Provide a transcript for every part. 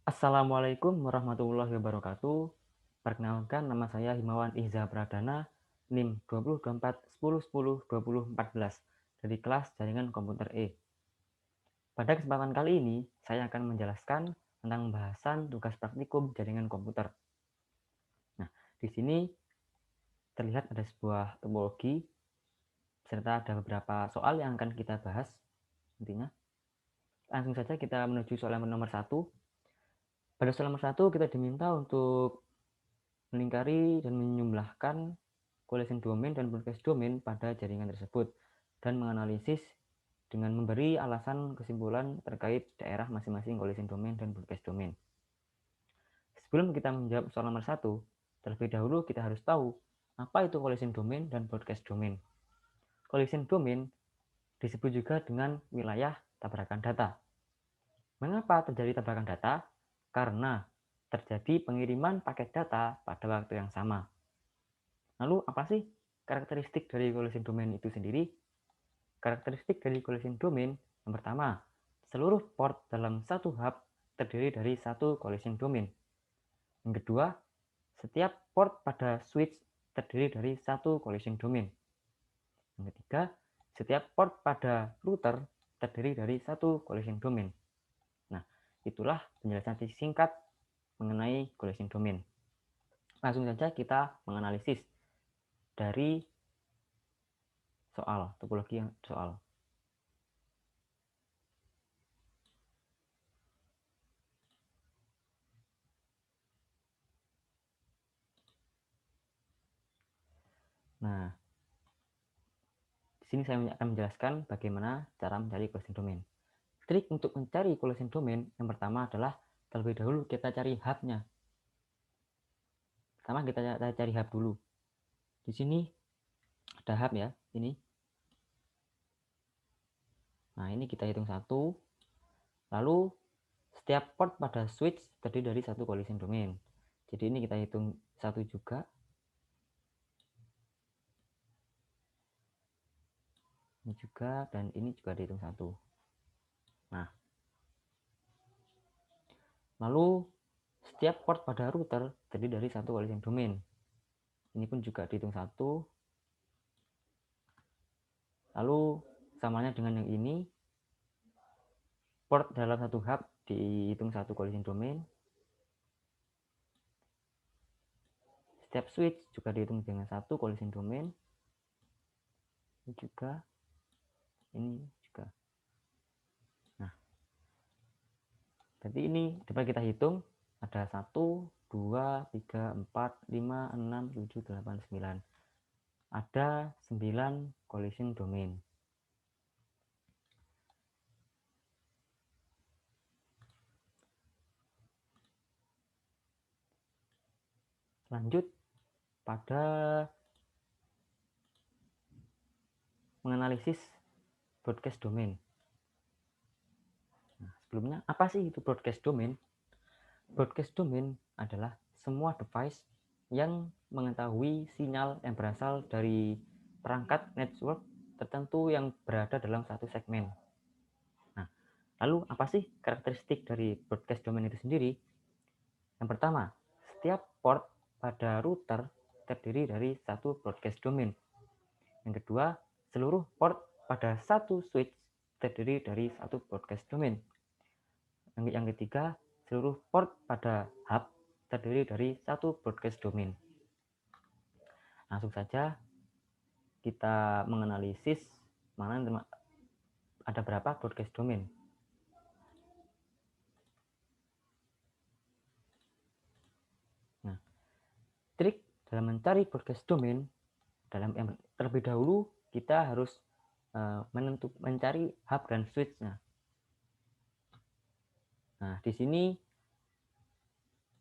Assalamualaikum warahmatullahi wabarakatuh. Perkenalkan, nama saya Himawan Ihza Pradana, NIM 2024 10 10 2014 dari kelas Jaringan Komputer E. Pada kesempatan kali ini, saya akan menjelaskan tentang bahasan tugas praktikum jaringan komputer. Nah, di sini terlihat ada sebuah topologi serta ada beberapa soal yang akan kita bahas nantinya. Langsung saja kita menuju soal nomor 1. Pada soal nomor 1 kita diminta untuk melingkari dan menjumlahkan collision domain dan broadcast domain pada jaringan tersebut dan menganalisis dengan memberi alasan kesimpulan terkait daerah masing-masing collision domain dan broadcast domain. Sebelum kita menjawab soal nomor 1, terlebih dahulu kita harus tahu apa itu collision domain dan broadcast domain. Collision domain disebut juga dengan wilayah tabrakan data. Mengapa terjadi tabrakan data? Karena terjadi pengiriman paket data pada waktu yang sama. Lalu apa sih karakteristik dari collision domain itu sendiri? Karakteristik dari collision domain yang pertama, seluruh port dalam satu hub terdiri dari satu collision domain. Yang kedua, setiap port pada switch terdiri dari satu collision domain. Yang ketiga, setiap port pada router terdiri dari satu collision domain. Nah, itulah penjelasan singkat mengenai collision domain. Langsung saja kita menganalisis dari soal, topologi yang soal. Nah, di sini saya akan menjelaskan bagaimana cara mencari collision domain. Trik untuk mencari collision domain yang pertama adalah terlebih dahulu kita cari hubnya. Pertama kita cari hub dulu. Di sini ada hub ya, ini. Nah, ini kita hitung satu. Lalu setiap port pada switch terdiri dari satu collision domain. Jadi ini kita hitung satu juga. Ini juga, dan ini juga dihitung satu. Nah, lalu setiap port pada router terdiri dari satu collision domain. Ini pun juga dihitung satu. Lalu samanya dengan yang ini, port dalam satu hub dihitung satu collision domain. Setiap switch juga dihitung dengan satu collision domain. Ini juga, ini juga. Nah, jadi ini dapat kita hitung ada 1, 2, 3, 4, 5, 6, 7, 8, 9. Ada 9 collision domain. Lanjut pada menganalisis broadcast domain. Nah, sebelumnya apa sih itu broadcast domain? Broadcast domain adalah semua device yang mengetahui sinyal yang berasal dari perangkat network tertentu yang berada dalam satu segmen. Nah, lalu apa sih karakteristik dari broadcast domain itu sendiri? Yang pertama, setiap port pada router terdiri dari satu broadcast domain. Yang kedua, seluruh port pada satu switch terdiri dari satu broadcast domain. Yang ketiga, seluruh port pada hub terdiri dari satu broadcast domain. Langsung saja kita menganalisis mana ada berapa broadcast domain. Nah, trik dalam mencari broadcast domain terlebih dahulu kita harus mencari hub dan switch-nya. Nah, di sini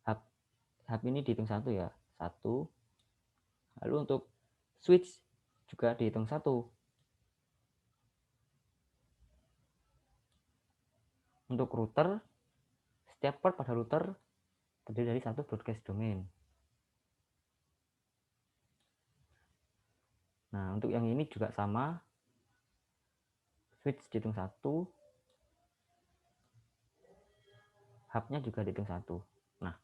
hub ini dihitung satu ya, satu. Lalu untuk switch juga dihitung satu. Untuk router, setiap port pada router terdiri dari satu broadcast domain. Nah, untuk yang ini juga sama. Switch dihitung satu. hubnya juga dihitung 1. Nah,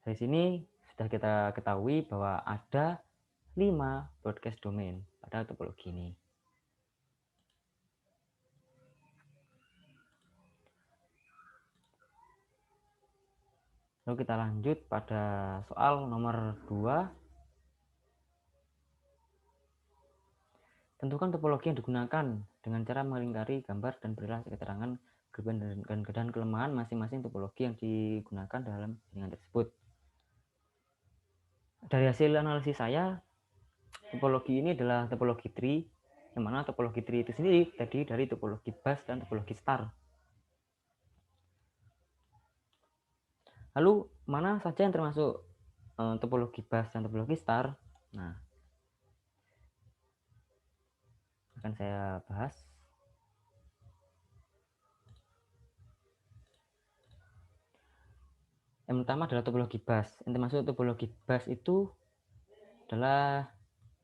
dari sini sudah kita ketahui bahwa ada 5 broadcast domain pada topologi ini. Lalu kita lanjut pada soal nomor 2. Tentukan topologi yang digunakan dengan cara melingkari gambar dan berilah keterangan kelebihan dan kelemahan masing-masing topologi yang digunakan dalam jaringan tersebut. Dari hasil analisis saya, topologi ini adalah topologi tree, yang mana topologi tree itu sendiri terdiri dari topologi bus dan topologi star. Lalu mana saja yang termasuk topologi bus dan topologi star? Nah, akan saya bahas. Yang pertama adalah topologi bus. Yang termasuk topologi bus itu adalah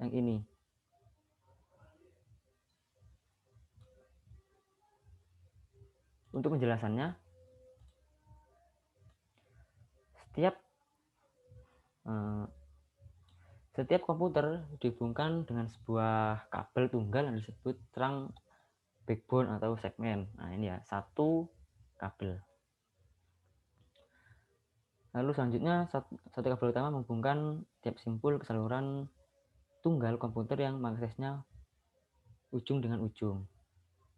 yang ini. Untuk penjelasannya, setiap komputer dihubungkan dengan sebuah kabel tunggal yang disebut terang backbone atau segmen. Nah, ini ya, satu kabel. Lalu selanjutnya satu kabel utama menghubungkan tiap simpul ke saluran tunggal komputer yang mengaksesnya ujung dengan ujung.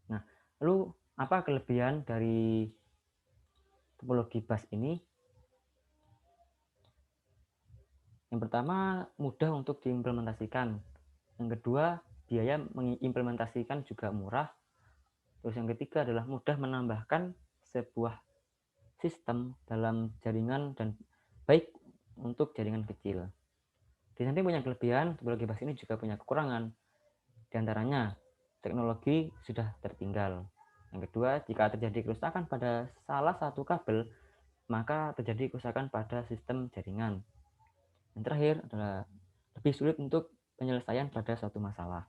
Nah, lalu apa kelebihan dari topologi bus ini? Yang pertama, mudah untuk diimplementasikan. Yang kedua, biaya mengimplementasikan juga murah. Terus yang ketiga adalah mudah menambahkan sebuah sistem dalam jaringan dan baik untuk jaringan kecil. Di samping punya kelebihan, topologi bus ini juga punya kekurangan. Di antaranya, teknologi sudah tertinggal. Yang kedua, jika terjadi kerusakan pada salah satu kabel, maka terjadi kerusakan pada sistem jaringan. Yang terakhir adalah lebih sulit untuk penyelesaian pada suatu masalah.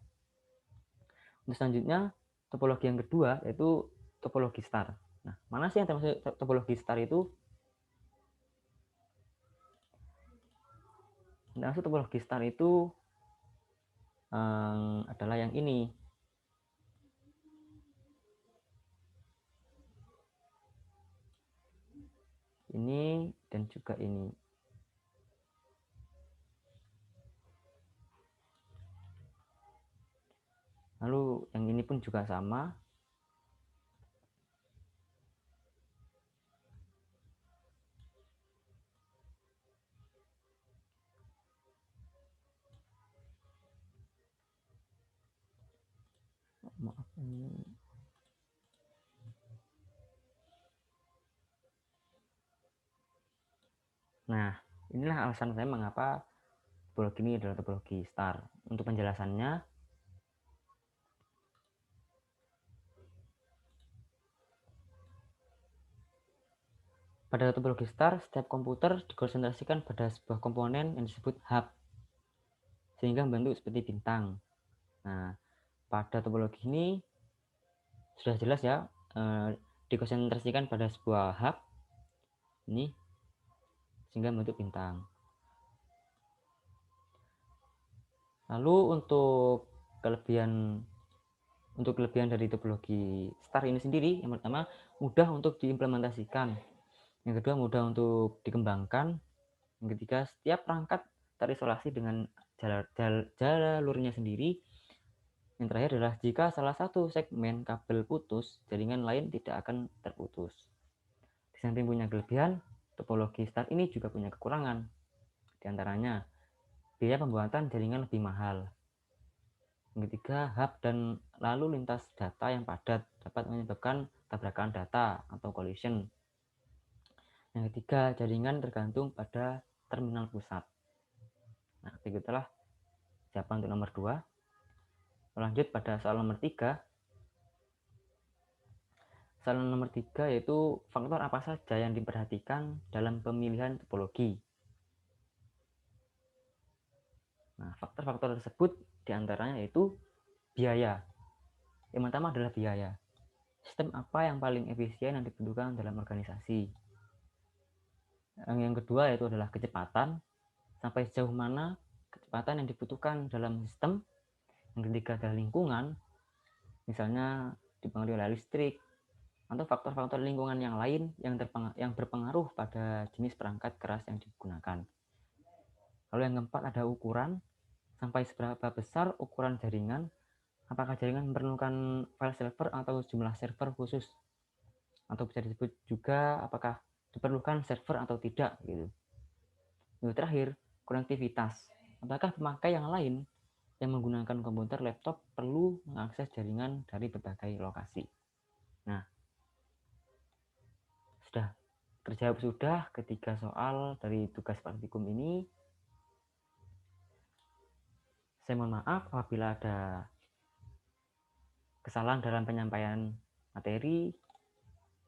Untuk selanjutnya, topologi yang kedua yaitu topologi star. Nah, mana sih yang termasuk topologi star itu? Yang termasuk topologi star itu adalah yang ini. Ini dan juga ini. Lalu yang ini pun juga sama. Maaf ini. Nah, inilah alasan saya mengapa topologi ini adalah topologi star. Untuk penjelasannya, pada topologi star, setiap komputer dikonsentrasikan pada sebuah komponen yang disebut hub, sehingga membentuk seperti bintang. Nah, pada topologi ini sudah jelas ya, dikonsentrasikan pada sebuah hub ini sehingga membentuk bintang. Lalu untuk kelebihan dari topologi star ini sendiri, yang pertama mudah untuk diimplementasikan, yang kedua mudah untuk dikembangkan, yang ketiga setiap perangkat terisolasi dengan jalurnya sendiri, yang terakhir adalah jika salah satu segmen kabel putus, jaringan lain tidak akan terputus. Di samping punya kelebihan, topologi star ini juga punya kekurangan. Di antaranya, biaya pembuatan jaringan lebih mahal. Yang ketiga, hub dan lalu lintas data yang padat dapat menyebabkan tabrakan data atau collision. Yang ketiga, jaringan tergantung pada terminal pusat. Nah, begitulah jawaban untuk nomor 2. Lanjut pada soal nomor 3. Soal nomor 3 yaitu faktor apa saja yang diperhatikan dalam pemilihan topologi. Nah, faktor-faktor tersebut diantaranya yaitu biaya. Yang pertama adalah biaya. Sistem apa yang paling efisien yang dibutuhkan dalam organisasi? Yang kedua yaitu adalah kecepatan, sampai sejauh mana kecepatan yang dibutuhkan dalam sistem. Yang ketiga adalah lingkungan, misalnya dipengaruhi oleh listrik atau faktor-faktor lingkungan yang lain yang berpengaruh pada jenis perangkat keras yang digunakan. Lalu yang keempat ada ukuran, sampai seberapa besar ukuran jaringan, apakah jaringan memerlukan file server atau jumlah server khusus, atau bisa disebut juga apakah diperlukan server atau tidak gitu. Yang terakhir, konektivitas, apakah pemakai yang lain yang menggunakan komputer laptop perlu mengakses jaringan dari berbagai lokasi. Nah, sudah terjawab sudah ketiga soal dari tugas praktikum ini. Saya mohon maaf apabila ada kesalahan dalam penyampaian materi,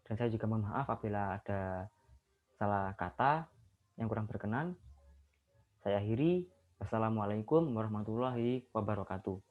dan saya juga mohon maaf apabila ada salah kata yang kurang berkenan. Saya akhiri. Wassalamualaikum warahmatullahi wabarakatuh.